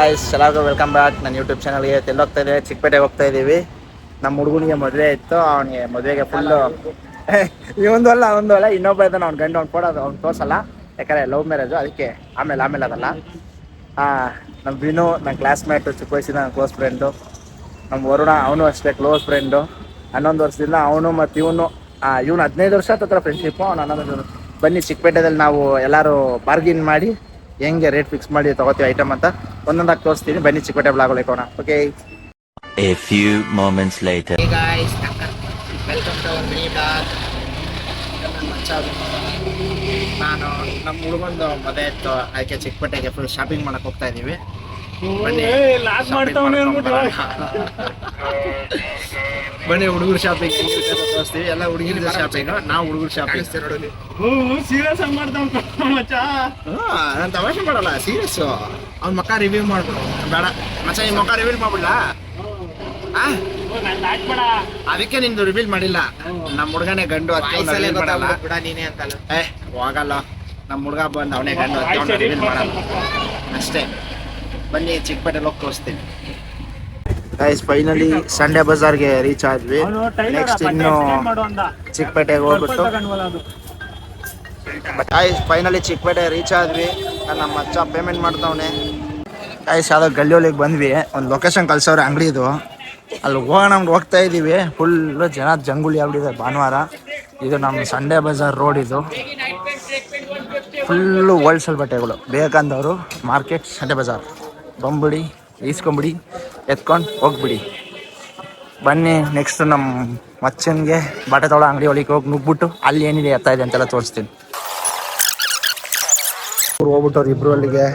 Guys ಎಲ್ಲರಿಗೂ welcome back ನನ್ನ YouTube ಚಾನಲ್ಗೆ. ಎಲ್ಲಿ ಹೋಗ್ತಾ ಇದೆ? ಚಿಕ್ಕಪೇಟೆಗೆ ಹೋಗ್ತಾ ಇದ್ದೀವಿ. ನಮ್ಮ ಹುಡುಗನಿಗೆ ಮದುವೆ ಇತ್ತು. ಅವನಿಗೆ ಮದುವೆಗೆ ಫುಲ್ಲು ಒಂದು ಅಲ್ಲ ಇನ್ನೊಬ್ಬ ಇದ್ದಾನೆ. ಅವ್ನು ಗಂಡು ಅವ್ನು ಕೊಡೋದು ಅವ್ನು ತೋರಿಸಲ್ಲ, ಯಾಕಂದರೆ ಲವ್ ಮ್ಯಾರೇಜು. ಅದಕ್ಕೆ ಆಮೇಲೆ ಅದಲ್ಲ. ನಮ್ಮ ವಿನು ನನ್ನ ಕ್ಲಾಸ್ಮೇಟು, ಚಿಕ್ಕ ವಯಸ್ಸಿನ ನನ್ನ ಕ್ಲೋಸ್ ಫ್ರೆಂಡು. ನಮ್ಮ ವರುಣ ಅವನು ಅಷ್ಟೇ ಕ್ಲೋಸ್ ಫ್ರೆಂಡು. 11 ವರ್ಷದಿಂದ ಅವನು ಮತ್ತು ಇವನು 15 ವರ್ಷ ಹತ್ರ ಫ್ರೆಂಡ್ಶಿಪ್ಪು. ಅವ್ನು 11. ಬನ್ನಿ ಚಿಕ್ಕಪೇಟೆದಲ್ಲಿ ನಾವು ಎಲ್ಲರೂ ಬಾರ್ಗಿನ್ ಮಾಡಿ ಹೆಂಗೆ ರೇಟ್ ಫಿಕ್ಸ್ ಮಾಡಿ ತಗೋತೀವಿ ಐಟಮ್ ಅಂತ ಒಂದೊಂದಾಗಿ ತೋರಿಸ್ತೀನಿ. ಬನ್ನಿ ಚಿಕ್ಕಪೇಟೆ ಬ್ಲಾಗ್ ಹೋಗೋಣ. Okay. A few moments later. Hey guys, welcome to our mini vlog. ನಾನು ನಮ್ಮ ಹುಡುಗಂದು ಮದುವೆ ಇತ್ತು, ಅದಕ್ಕೆ ಚಿಕ್ಕಪೇಟೆಗೆ ಫುಲ್ ಶಾಪಿಂಗ್ ಮಾಡಕ್ಕೆ ಹೋಗ್ತಾ ಇದ್ದೀವಿ. ಬನ್ನಿ ಹುಡುಗರು ಶಾಪಿಂಗ್ ತೋರಿಸ್ತೀವಿ. ಎಲ್ಲ ಹುಡುಗಿರ ಶಾಪಿಂಗ್, ನಾವು ಹುಡುಗರು ಶಾಪಿಂಗ್. ನಾನು ತಮಾಷೆ ಮಾಡಲ್ಲ, ಸೀರಿಯಸ್. ಅವ್ನ ಮಕ್ಕ ರಿವ್ಯೂ ಮಾಡ್ಬಿಡು. ಬೇಡ ಮಚ್ಚ, ಈ ಮಕ್ಕ ರಿವ್ಯೂ ಮಾಡ್ಬಿಡ್ಲ? ಅದಕ್ಕೆ ನಿಂದು ರಿವೀಲ್ ಮಾಡಿಲ್ಲ. ನಮ್ಮ ಹುಡುಗನೇ ಗಂಡು ಮಾಡಲ್ಲ. ನೀನೇ ಅಂತಲ್ಲ ಹೋಗಲ್ಲ. ನಮ್ಮ ಹುಡುಗ ಬಂದು ಅವನೇ ಗಂಡು ರಿವೀಲ್ ಮಾಡಲ್ಲ ಅಷ್ಟೇ. ಬನ್ನಿ ಚಿಕ್ಕಪೇಟೆಗೆ ಹೋಗಿ ತೋರಿಸ್ತೀನಿ. ಗೈಸ್ ಫೈನಲಿ ಸಂಡೇ ಬಜಾರ್ಗೆ ರೀಚ್ ಆದ್ವಿ. ನೆಕ್ಸ್ಟ್ ಇನ್ನು ಚಿಕ್ಕಪೇಟೆಗೆ ಹೋಗ್ಬಿಟ್ಟು ಗೈಸ್ ಫೈನಲಿ ಚಿಕ್ಕಪೇಟೆ ರೀಚ್ ಆದ್ವಿ. ನಮ್ಮ ಮಚ್ಚ ಪೇಮೆಂಟ್ ಮಾಡ್ತಾವನೆ. ಗೈಸ್ ಯಾವುದೋ ಗಲ್ಲಿಯೊಳಗೆ ಬಂದ್ವಿ. ಒಂದು ಲೊಕೇಶನ್ ಕಳ್ಸೋರೆ ಅಂಗಡಿ ಇದು. ಅಲ್ಲಿ ಹೋಗ್ತಾ ಇದ್ದೀವಿ. ಫುಲ್ಲು ಜನ ಜಂಗುಳಿ ಆಗ್ಬಿಟ್ಟಿದೆ ಭಾನುವಾರ. ಇದು ನಮ್ಮ ಸಂಡೇ ಬಜಾರ್ ರೋಡ್. ಇದು ಫುಲ್ಲು ಹೋಲ್ಸೇಲ್ ಬಟ್ಟೆಗಳು. ಬೇಕಂದವರು ಮಾರ್ಕೆಟ್ ಸಂಡೇ ಬಜಾರ್. ಬಂಬಿಡಿ, ಈಸ್ಕೊಂಬಿಡಿ, ಎತ್ಕೊಂಡು ಹೋಗ್ಬಿಡಿ. ಬನ್ನಿ ನೆಕ್ಸ್ಟ್ ನಮ್ಮ ಮಚ್ಚನಿಗೆ ಬಟ್ಟೆ ತೊಗೊಳ್ಳೋ ಅಂಗಡಿ ಒಳಗೆ ಹೋಗಿ ನುಗ್ಬಿಟ್ಟು ಅಲ್ಲಿ ಏನಿದೆ ಎತ್ತಾ ಇದೆ ಅಂತೆಲ್ಲ ತೋರಿಸ್ತೀನಿ. ಹೋಗ್ಬಿಟ್ಟವ್ರು ಇಬ್ಬರು ಅಲ್ಲಿಗೆ.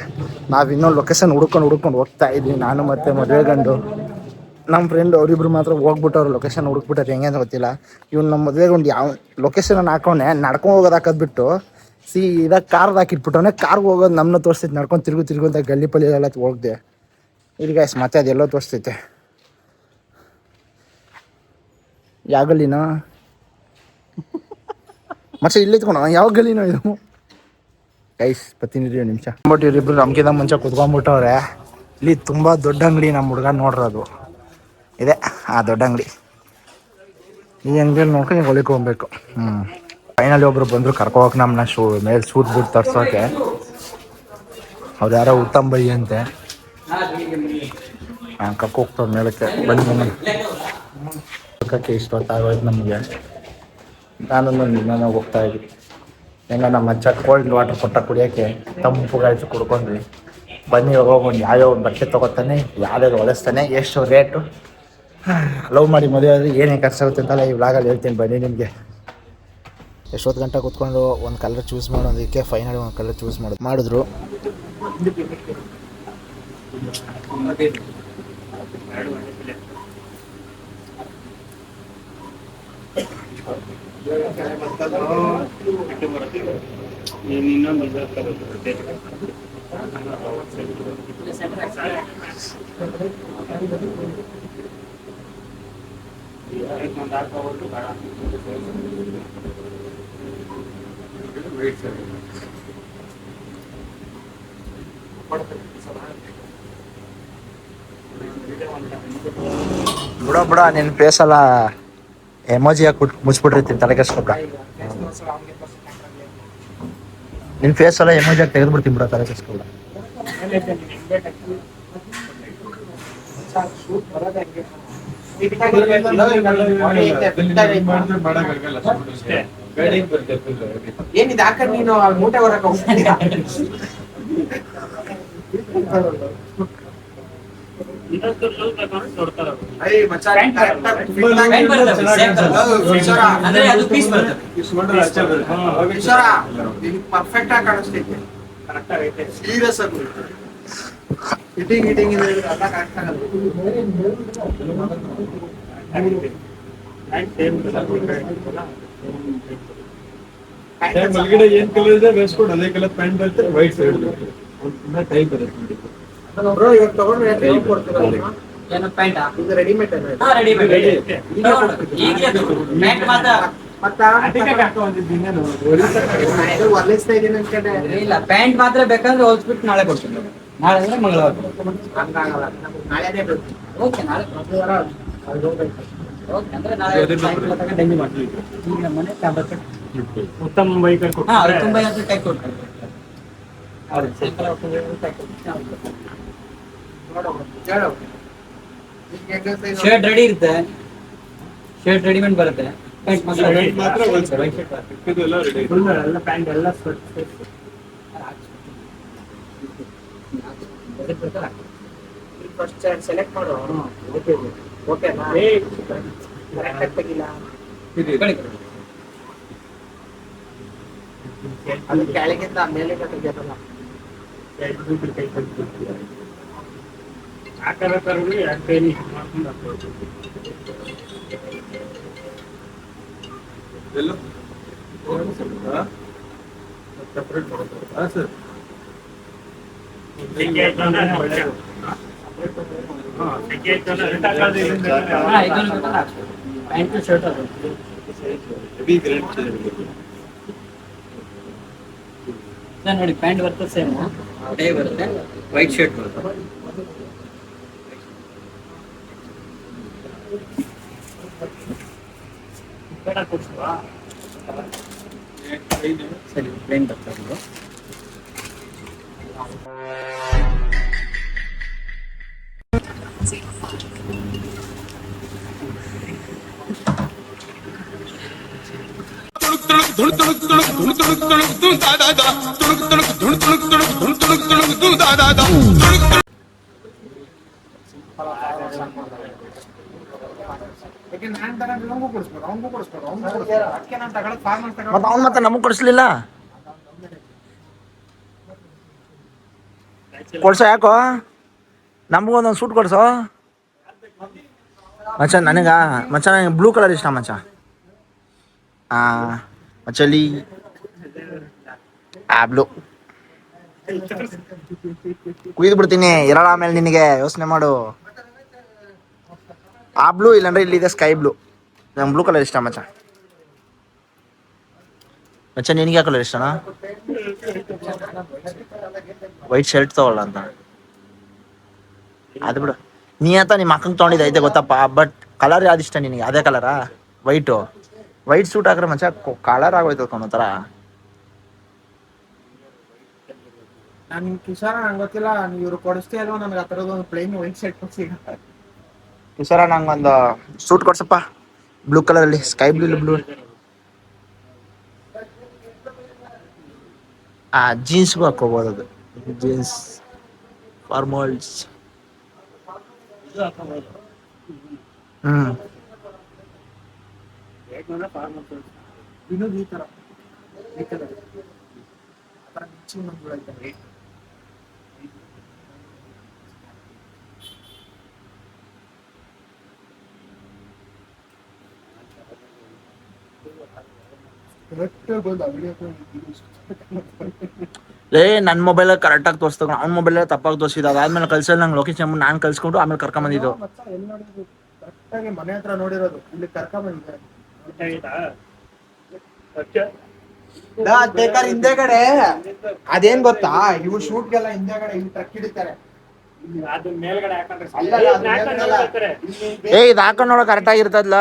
ನಾವು ಇನ್ನೊಂದು ಲೊಕೇಶನ್ ಹುಡ್ಕೊಂಡು ಹೋಗ್ತಾ ಇದ್ವಿ. ನಾನು ಮತ್ತು ಮದುವೆ ಗಂಡು ನಮ್ಮ ಫ್ರೆಂಡ್ ಅವರಿಬ್ರು ಮಾತ್ರ ಹೋಗ್ಬಿಟ್ಟವ್ರು. ಲೊಕೇಶನ್ ಹುಡುಕ್ಬಿಟ್ಟಾರೆ ಹೆಂಗೆ ಅಂತ ಗೊತ್ತಿಲ್ಲ. ಇವ್ನು ನಮ್ಮ ಮದುವೆ ಗಂಡು ಯಾವ ಲೊಕೇಶನ್ ಹಾಕೋನೆ ನಡ್ಕೊಂಡು ಹೋಗೋದು ಹಾಕೋದ್ಬಿಟ್ಟು ಸೀದಾ ಕಾರ್ದು ಹಾಕಿಟ್ಬಿಟ್ಟವನೆ. ಕಾರ್ಗೆ ಹೋಗೋದು ನಮ್ಮನ್ನ ತೋರಿಸ್ತೈತೆ. ನಡ್ಕೊಂಡು ತಿರುಗು ಅಂತ ಗಲ್ಲಿ ಪಲ್ಲಿ ಎಲ್ಲ ಹೋಗ್ದೆ. ಇಲ್ಲಿ ಗಾಯ್ಸ್ ಮತ್ತೆ ಅದೆಲ್ಲೋ ತೋರಿಸ್ತೈತೆ. ಯಾವ ಗಲ್ಲಿನೋ ಮತ್ತೆ ಇಲ್ಲಿ ಇತ್ಕೊಣ, ಯಾವ ಗಲ್ಲಿನೋ ಇದು? ಗೈಸ್ ಬರ್ತೀನಿ ನಿಮಿಷ. ಬಟ್ ಇವರಿಬ್ರು ನಮ್ಗಿಂತ ಮುಂಚೆ ಕುತ್ಕೊಂಡ್ಬಿಟ್ಟವ್ರೆ. ಇಲ್ಲಿ ತುಂಬ ದೊಡ್ಡ ಅಂಗಡಿ. ನಮ್ಮ ಹುಡುಗ ನೋಡ್ರದು ಇದೆ ಆ ದೊಡ್ಡ ಅಂಗಡಿ. ಈ ಅಂಗಡಿಯಲ್ಲಿ ನೋಡ್ಕೊಂಡು ಈಗ ಹೊಲಿಗೆ ಹೋಗ್ಬೇಕು. ಫೈನಲಿ ಒಬ್ರು ಬಂದರು ಕರ್ಕೋಕೆ ನಮ್ಮನ್ನ ಮೇಲೆ ಸೂಟ್ ಬೂಟ್ ತರ್ಸೋಕೆ. ಅವ್ರು ಯಾರೋ ಉತ್ತಮ್ ಬೈ ಅಂತೆ. ಕರ್ಕೊ ಹೋಗ್ತಾರೆ ಮೇಲಕ್ಕೆ. ಬನ್ನಿ ಕರ್ಕಕ್ಕೆ ಇಷ್ಟೊತ್ತಾಗೋಯ್ತು ನಮಗೆ. ನಾನು ಹೋಗ್ತಾ ಇದ್ವಿ. ಹೆಂಗ ನಮ್ಮ ಮಚ್ಚ ಕೋಲ್ಡ್ ವಾಟರ್ ಕೊಟ್ಟ ಕುಡಿಯೋಕ್ಕೆ ತಂಪುಗಾಯ್ತು ಕುಡ್ಕೊಂಡ್ವಿ. ಬನ್ನಿ ಹೋಗೋದು ಯಾವ್ಯಾವ ಬಟ್ಟೆ ತೊಗೋತಾನೆ, ಯಾವ್ಯಾವ ಹೊಲಿಸ್ತಾನೆ, ಎಷ್ಟು ರೇಟು, ಲವ್ ಮಾಡಿ ಮದುವೆ ಆದರೆ ಏನೇನು ಖರ್ಚಾಗುತ್ತೆ ಅಂತೆಲ್ಲ ಈ ವ್ಲಾಗಲ್ಲಿ ಹೇಳ್ತೀನಿ. ಬನ್ನಿ ನಿಮಗೆ. ಎಷ್ಟೊತ್ತು ಗಂಟೆ ಕೂತ್ಕೊಂಡು ಒಂದು ಕಲರ್ ಚೂಸ್ ಮಾಡೋದಕ್ಕೆ ಫೈನಲಿ ಒಂದು ಕಲರ್ ಚೂಸ್ ಮಾಡಿದ್ರು. ಬಿಡ ನಿನ್ನ ಫೇಸ್ ಎಲ್ಲ ಎಮೋಜಿ ಹಾಕಿ ಮುಚ್ಚಿಬಿಟ್ಟಿರ್ತೀನಿ. ತಲೆ ಕೆಡಿಸ್ಕೊಬೇಡ. ನಿನ್ನ ಫೇಸ್ ಎಲ್ಲ ಎಮೋಜಿ ಹಾಕಿ ತೆಗೆದ್ಬಿಡ್ತೀನಿ. ಬಿಡ ತಲೆ ಕೆಡಿಸ್ಕೊಬೇಡ. ಏನಿದೆ ಹಾಕಿ ನೀನು ಮೂಟೆ ಹೊರಕ್ಕೆ ಹೋಗ್ತೀಯ? ಪರ್ಫೆಕ್ಟ್ ಆಗಿ ಕಾಣಿಸ್ತೈತೆ. ಸೀರಿಯಸ್ ಆಗಿ ಹಿಟಿಂಗ್ ಮಲ್ಗಡೆ ಏನ್ ಕಲರ್ ಇದೆ ವೇಸ್ಕೊಂಡು ಅದೇ ಕಲರ್ ಪ್ಯಾಂಟ್ ಬರುತ್ತೆ. ವೈಟ್ ಸೈಡ್ ಟೈಪ್ ಬರುತ್ತೆ. ಇವಾಗ ತಗೊಂಡ್ರೆ ಕೊಡ್ತೀರಾ? ಏನು ಪ್ಯಾಂಟ್? ಇದು ರೆಡಿಮೇಡ್ ಇಲ್ಲ ಪ್ಯಾಂಟ್ ಮಾತ್ರ ಬೇಕಂದ್ರೆ ಹೊಲ್ಸ್ಬಿಟ್ಟು ನಾಳೆ ಕೊಡ್ತೀನಿ. ನಾಳೆ ಅಂದ್ರೆ ಮಂಗಳವಾರ. ಹಂಗಾಗಲ್ಲ, ನಮ್ಗೆ ನಾಳೆನೇ ಬೇಕು. ಓಕೆ, ನಾಳೆ ಮಂಗಳವಾರ ಅಲ್ಲಿ ಹೋಗ್ಬೇಕು. ಓಕೆ, ಅಂದ್ರೆ ನಾಳೆ ಸಾಯಂಕಾಲ ತನಕ ಡಂಗಿ ಮಾಡ್ತೀವಿ. ಈಗ ನಮ್ಮ ಮನೆ ಟ್ಯಾಬ್ಲೆಟ್ ಉತ್ತಮ ಬೈಕಲ್ಲಿ ತುಂಬ ಯಾತ್ರೆ ಕೈ ಕೊಡ್ತಾರೆ. ಹೌದು, ಸಾಯಂಕಾಲ ಹೊತ್ತಿಗೆ ಕೈ ಕೊಡ್ತಾರೆ. ನೋಡು, ಹೇಳು. ಈಗ exercise ಶರ್ಟ್ ರೆಡಿ ಇರುತ್ತೆ, ಶರ್ಟ್ ರೆಡಿಮೇಡ್ ಬರುತ್ತೆ. ಪ್ಯಾಂಟ್ ಮಾತ್ರ ಮಾತ್ರ ವೈಟ್ ಶರ್ಟ್ ಇದೆಲ್ಲ ರೆಡಿ. ಎಲ್ಲ ಪ್ಯಾಂಟ್ ಎಲ್ಲ ಫಸ್ಟ್ ಸೆಲೆಕ್ಟ್ ಮಾಡು. ಓಕೆನಾ? ಕರೆಕ್ಟ್ ಆಗಿ ತೆಗಿಲ್ಲ. ಅದು ಕೆಳಗಿಂದ ಮೇಲಿಂದ ತೆಗಿಯೋದಲ್ಲ. ಆಕಾರ ತರಲಿ ಯಾಕೆ ಎಲ್ಲ ಸೆಪರೇಟ್ ಮಾಡೋದು. ಹಾಂ ಸರ್, ಪ್ಯಾಂಟ್ ಶರ್ಟ್ ಅದು ಹೆವಿ ಗ್ರೇಡ್ ನೋಡಿ. ಪ್ಯಾಂಟ್ ಬರ್ತದೆ ಸೇಮ್ ಡೇ ಬರುತ್ತೆ, ವೈಟ್ ಶರ್ಟ್ ಬರುತ್ತೆ. ಸರಿ, ಪ್ಲೇನ್ ಬರ್ತದೆ. ಮತ್ತೆ ಅವ್ನು ಮತ್ತೆ ನಮಗ್ ಕೊಡಿಸ್ಲಿಲ್ಲ. ಕೊಡ್ಸೋ, ಯಾಕೋ ನಮಗೂ ಒಂದೊಂದು ಸೂಟ್ ಕೊಡ್ಸೋ ಮಚ್ಚ. ನನಗೆ ಬ್ಲೂ ಕಲರ್ ಇಷ್ಟ ಮಚ್ಚ. ಮಚ್ಚಲಿ ಬ್ಲೂ ಕುಯ್ದು ಬಿಡ್ತೀನಿ ಇರಳ. ಆಮೇಲೆ ನಿನಗೆ ಯೋಚನೆ ಮಾಡು. ಆ ಬ್ಲೂ ಇಲ್ಲಾಂದ್ರೆ ಇಲ್ಲಿದೆ ಸ್ಕೈ ಬ್ಲೂ. ನಂಗೆ ಬ್ಲೂ ಕಲರ್ ಇಷ್ಟ ಮಚ್ಚ. ಮಚ್ಚ ನಿನಗೆ ಯಾವ ಕಲರ್ ಇಷ್ಟನಾ? ವೈಟ್ ಶರ್ಟ್ ತಗೊಳ್ಳ ಅಂತ ಅದು ಬಿಡು. ನೀ ಅಂತ ನಿಮ್ಮ ಅಕ್ಕಂಗೆ ತೊಗೊಂಡಿದ್ದೆ ಐತೆ ಗೊತ್ತಪ್ಪ, ಬಟ್ ಕಲರ್ ಯಾವ್ದು ಇಷ್ಟ ನಿನಗೆ? ಅದೇ ಕಲರಾ? ವೈಟ್ ಸೂಟ್ ಹಾಕ್ರೆ ಮಚ್ಚ ಕಲರ್ ಆಗೋಯ್ತು ಒಂಥರ. ನನ್ ಕಿಶಾರ ನಂಗೆ ಗೊತ್ತಿಲ್ಲ, ಇವ್ರು ಕೊಡಿಸ್ತೀಯ ಅಲ್ವಾ ನನಗೆ ಆ ಥರದ್ದು ಒಂದು ಪ್ಲೇನ್ ವೈಟ್ ಶರ್ಟ್ ಕೊಡ್ಸಿ. ಸರ ನಂಗೊಂದು ಸೂಟ್ ಕೊಡ್ಸಪ್ಪ, ಬ್ಲೂ ಕಲರಲ್ಲಿ, ಸ್ಕೈ ಬ್ಲೂ. ಜೀನ್ಸ್ಗೂ ಹಾಕೋಬೋದು, ಅದು ಜೀನ್ಸ್ ಫಾರ್ಮಲ್ಸ್. ಇನ್ನೊಂದು ಈ ಥರ ನನ್ನ ಮೊಬೈಲ್ ಕರೆಕ್ಟಾಗಿ ತೋರಿಸ್ತಾಗ ಅವ್ನ ಮೊಬೈಲ್ ತಪ್ಪಾಗಿ ತೋರಿಸಿದ. ಅದಾದ್ಮೇಲೆ ಕಳ್ಸಲ್ಲ, ನಂಗೆ ಲೊಕೇಶನ್ ನಾನು ಕಳ್ಸ್ಕೊಂಡು ಆಮೇಲೆ ಕರ್ಕೊಂಬಂದಿದ್ದು. ಕರೆಕ್ಟಾಗಿ ಮನೆ ಹತ್ರ ನೋಡಿರೋದು, ಇಲ್ಲಿ ಕರ್ಕೊಂಬಂದಿದ್ದಾರೆ. ಬೇಕಾದ್ರೆ ಹಿಂದೆಗಡೆ ಅದೇನ್ ಗೊತ್ತಾ, ಇವ್ರು ಶೂಟ್ಗೆಲ್ಲ ಹಿಂದೆಗಡೆ ಇಲ್ಲಿ ಟ್ರಕ್ ಹಿಡಿತಾರೆ. ಇದು ಹಾಕೊಂಡು ನೋಡೋ ಕರೆಕ್ಟ್ ಆಗಿರ್ತದಲ್ಲ.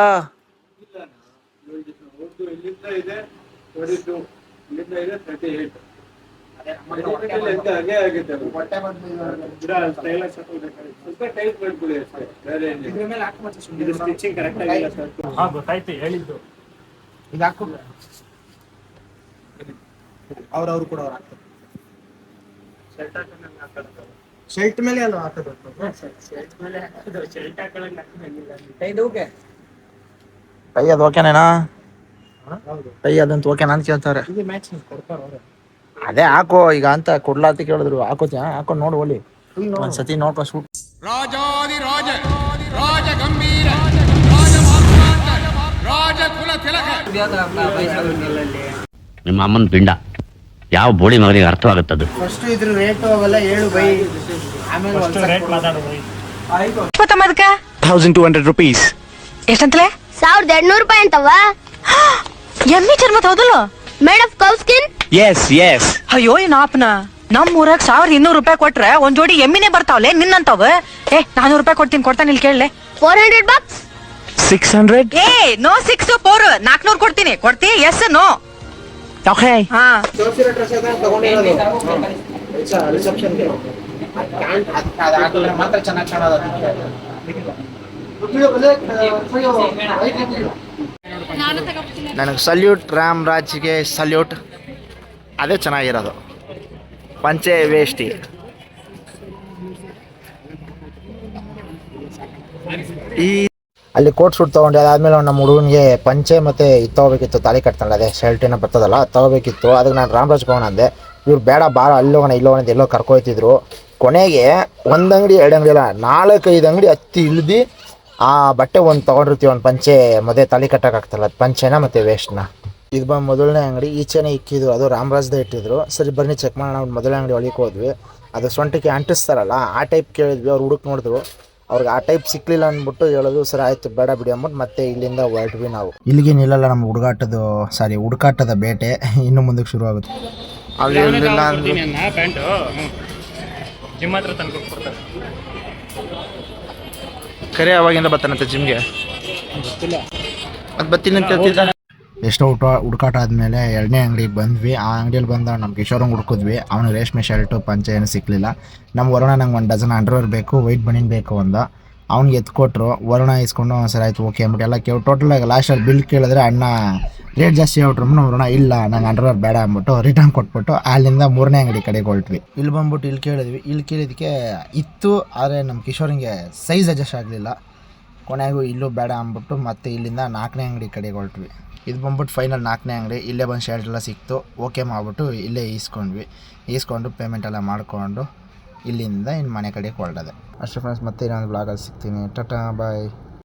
ಇಲ್ಲಿಂದ ಇದೆ 22, ಇಲ್ಲಿಂದ ಇದೆ 38. ಹಾಗೆ ಆಗಿದೆ. ಸ್ವಲ್ಪ ಟೈಟ್ ಮಾಡ್ಕೊಳ್ಳಿ ಅಷ್ಟೇ, ಬೇರೆ ಏನಿಲ್ಲ. ಸ್ಟಿಚಿಂಗ್ ಕರೆಕ್ಟ್ ಆಗಿಲ್ಲ ಸರ್. ಗೊತ್ತಾಯ್ತು ಹೇಳಿದ್ದು. ಈಗ ಹಾಕು, ಅವ್ರು ಕೂಡ ಅವ್ರು ಹಾಕ್ತಾರೆ. ಶರ್ಟ್ ಮೇಲೆ ಅಲ್ಲ ಹಾಕೋದು, ಶರ್ಟ್ ಮೇಲೆ ಹಾಕೋದು. ಶರ್ಟ್ ಹಾಕೊಳ್ಳೋಕೆ ಕೈ ಅದು ಓಕೆನೇನಾ? ಕೈ ಅದಂತ ಓಕೆನಾ ಅಂತ ಕೇಳ್ತಾರೆ. ಇದು ಮ್ಯಾಚ್ ಕೊಡ್ತಾರೆ ಅವರು. ಅದೇ ಹಾಕೋ ಈಗ ಅಂತ ಕೊಡ್ಲಾ ಅಂತ ಕೇಳಿದ್ರು. ಹಾಕೋತ್ಯಾ? ಹಾಕೊಂಡು ನೋಡು ಒಲಿ ಒಂದ್ಸತಿ ನೋಡ್ಕೊ ಶೂಟ್. ರಾಜಾದಿರಾಜ ರಾಜ ಗಂಭೀರ ರಾಜ ಮಾರ್ತಾಂಡ ರಾಜ ಕುಲ ತಿಲಕ. ನಿಮ್ಮ ಅಮ್ಮನ ಪಿಂಡ ಯಾವ ಬೋಳಿ ಮಗನಿಗೆ ಅರ್ಥವಾಗುತ್ತದು? ಫಸ್ಟ್ ಇದ್ರ ರೇಟ್ ಅವೆಲ್ಲ ಹೇಳು ಬೈ, ಆಮೇಲೆ ರೇಟ್ ಮಾತಾಡು ಬೈ. 1200 rupees. ಎಷ್ಟಂತಲೇ? 1200 ರೂಪಾಯಿ ಅಂತವ. ಎಮ್ಮಿ ಚರ್ಮ ಹೌದಲ್ಲ? Made of cow skin. Yes. ಅಯ್ಯೋ ಏನ್ ಆಪ್ನ ನಮ್ ಊರಾಗ 1200 ರೂಪಾಯಿ ಕೊಟ್ರೆ ಒಂದ್ ಜೋಡಿ ಎಮ್ಮಿನೇ ಬರ್ತಾವಲೆ ನಿನ್ನಂತಾವ. 400 ರೂಪಾಯಿ ಕೊಡ್ತೀನಿ, ಕೊಡ್ತಾನೆ ಇಲ್ಲಿ ಕೇಳಲೆ. 400 bucks. 600. ನೋ 6 4 400 ಕೊಡ್ತೀನಿ. ಕೊಡ್ತಿ? Yes no? ಓಕೆ. ಹಾ ತೋರಿಸಿರೋ ಡ್ರೆಸ್ ತಗೊಂಡಿರೋದು ರಿಸೆಪ್ಷನ್ಗೆ ಮಾತ್ರ ಚೆನ್ನಾಗಿ ಕಾಣೋದು. ನನಗೆ ಸಲ್ಯೂಟ್, ರಾಮ್ರಾಜ್ಗೆ ಸಲ್ಯೂಟ್. ಅದೇ ಚೆನ್ನಾಗಿರೋದು. ಪಂಚೆ ವೇಷ್ಟಿ. ಈ ಅಲ್ಲಿ ಕೋಟ್ ಶೂಟ್ ತೊಗೊಂಡೆ. ಅದಾದಮೇಲೆ ನಮ್ಮ ಹುಡುಗನಿಗೆ ಪಂಚೆ ಮತ್ತು ಇದು ತೊಗೋಬೇಕಿತ್ತು, ತಾಳಿ ಕಟ್ತಾಳೆ ಅದೇ ಶರ್ಟ್ ಏನೋ ಬರ್ತದಲ್ಲ ಅದು ತೊಗೋಬೇಕಿತ್ತು. ಅದಕ್ಕೆ ನಾನು ರಾಮ್ರಾಜ್ ಹೋಗೋಣ ಅಂದೆ. ಇವ್ರು ಬೇಡ ಬಾರ ಅಲ್ಲೋಗೋಣ ಇಲ್ಲೋಗೋಣ ಅಂತ ಎಲ್ಲೋ ಕರ್ಕೊಯ್ತಿದ್ರು. ಕೊನೆಗೆ ಒಂದು ಅಂಗಡಿ 2 ಅಂಗಡಿ ಅಲ್ಲ 4-5 ಅಂಗಡಿ ಹತ್ತಿ ಇಳಿದು ಆ ಬಟ್ಟೆ ಒಂದು ತೊಗೊಂಡಿರ್ತೀವಿ. ಒಂದು ಪಂಚೆ ಮದುವೆ ತಾಳಿ ಕಟ್ಟೋಕ್ಕಾಗ್ತಲ್ಲ ಅದು ಪಂಚೆನ ಮತ್ತು ವೇಸ್ಟ್ನ. ಇದು ಬಂದು ಮೊದಲನೇ ಅಂಗಡಿ. ಈಚೆನೇ ಇಕ್ಕಿದ್ರು, ಅದು ರಾಮ್ರಾಜ್ದೇ ಇಟ್ಟಿದ್ರು. ಸರಿ ಬನ್ನಿ ಚೆಕ್ ಮಾಡೋಣ. ಮೊದಲನೇ ಅಂಗಡಿ ಒಳಗೆ ಹೋದ್ವಿ. ಅದು ಸೊಂಟಕ್ಕೆ ಅಂಟಿಸ್ತಾರಲ್ಲ ಆ ಟೈಪ್ ಕೇಳಿದ್ವಿ. ಅವ್ರು ಹುಡುಕ್ ನೋಡಿದ್ರು, ಅವ್ರಿಗೆ ಆ ಟೈಪ್ ಸಿಕ್ಕಲಿಲ್ಲ ಅಂದ್ಬಿಟ್ಟು ಹೇಳೋದು. ಸರಿ ಆಯಿತು ಬೇಡ ಬಿಡಿ ಅಂದ್ಬಿಟ್ಟು ಮತ್ತೆ ಇಲ್ಲಿಂದ ಹೊರಟ್ವಿ ನಾವು. ಇಲ್ಲಿಗೆ ನಿಲ್ಲಲ್ಲ ನಮ್ಮ ಹುಡುಕಾಟದ ಬೇಟೆ ಇನ್ನು ಮುಂದಕ್ಕೆ ಶುರು ಆಗುತ್ತೆ. ಅಲ್ಲಿ ಪ್ಯಾಂಟು ಜಿಮ್ ಹತ್ರ ತಂದು ಕೊಡ್ತಾರೆ. ಕರೆ ಅವಾಗಿಂದ ಬರ್ತಾನಂತೆ ಜಿಮ್ಗೆ. ಅದು ಬರ್ತೀನಿ ಅಂತ ಹೇಳ್ತಿದ್ದ. ಎಷ್ಟೋ ಹುಡುಕಾಟ ಆದಮೇಲೆ 2ನೇ ಅಂಗಡಿಗೆ ಬಂದ್ವಿ. ಆ ಅಂಗಡಿಯಲ್ಲಿ ಬಂದು ನಮ್ಮ ಕಿಶೋರಂಗೆ ಹುಡುಕಿದ್ವಿ. ಅವನು ರೇಷ್ಮೆ ಶರ್ಟು ಪಂಚೆ ಏನು ಸಿಕ್ಕಲಿಲ್ಲ. ನಮ್ಮ ವರುಣ ನಂಗೆ 1 ಡಜನ್ ಅಂಡರ್ವೇರ್ ಬೇಕು, ವೈಟ್ ಬನಿನ್ ಬೇಕು ಅಂದ. ಅವ್ನಿಗೆ ಎತ್ಕೊಟ್ರು. ವರುಣ ಇಸ್ಕೊಂಡು ಸರಿ ಆಯಿತು ಓಕೆ ಅಂದ್ಬಿಟ್ಟು ಎಲ್ಲ ಟೋಟಲಾಗಿ ಲಾಸ್ಟಲ್ಲಿ ಬಿಲ್ ಕೇಳಿದ್ರೆ ಅಣ್ಣ ರೇಟ್ ಜಾಸ್ತಿ ಹೇಳ್ಬಿಟ್ರು. ನಮ್ಮ ವರುಣ ಇಲ್ಲ ನಂಗೆ ಅಂಡರ್ವೇರ್ ಬೇಡ ಅಂದ್ಬಿಟ್ಟು ರಿಟರ್ನ್ ಕೊಟ್ಬಿಟ್ಟು ಅಲ್ಲಿಂದ 3ನೇ ಅಂಗಡಿ ಕಡೆಗೆ ಹೊರಟ್ವಿ. ಇಲ್ಲಿ ಬಂದ್ಬಿಟ್ಟು ಇಲ್ಲಿ ಕೇಳಿದ್ವಿ. ಇಲ್ಲಿ ಕೇಳಿದ್ದಕ್ಕೆ ಇತ್ತು, ಆದರೆ ನಮ್ಮ ಕಿಶೋರಂಗೆ ಸೈಜ್ ಅಡ್ಜಸ್ಟ್ ಆಗಲಿಲ್ಲ. ಕೊನೆಗೂ ಇಲ್ಲೂ ಬೇಡ ಅಂದ್ಬಿಟ್ಟು ಮತ್ತೆ ಇಲ್ಲಿಂದ 4ನೇ ಅಂಗಡಿ ಕಡೆಗೆ ಹೊರಟ್ವಿ. ಇದು ಬಂದ್ಬಿಟ್ಟು ಫೈನಲ್ 4ನೇ ಅಂಗಡಿ. ಇಲ್ಲೇ ಬಂದು ಶರ್ಟ್ ಎಲ್ಲ ಸಿಕ್ತು. ಓಕೆ ಮಾಡಿಬಿಟ್ಟು ಇಲ್ಲೇ ಈಸ್ಕೊಂಡು ಪೇಮೆಂಟ್ ಎಲ್ಲ ಮಾಡಿಕೊಂಡು ಇಲ್ಲಿಂದ ಇನ್ನು ಮನೆ ಕಡೆಗೆ ಹೊರಡೋದೆ. ಅಷ್ಟೇ ಫ್ರೆಂಡ್ಸ್, ಮತ್ತೆ ಇನ್ನೊಂದು ಬ್ಲಾಗಲ್ಲಿ ಸಿಗ್ತೀನಿ. ಟಾಟಾ ಬಾಯ್.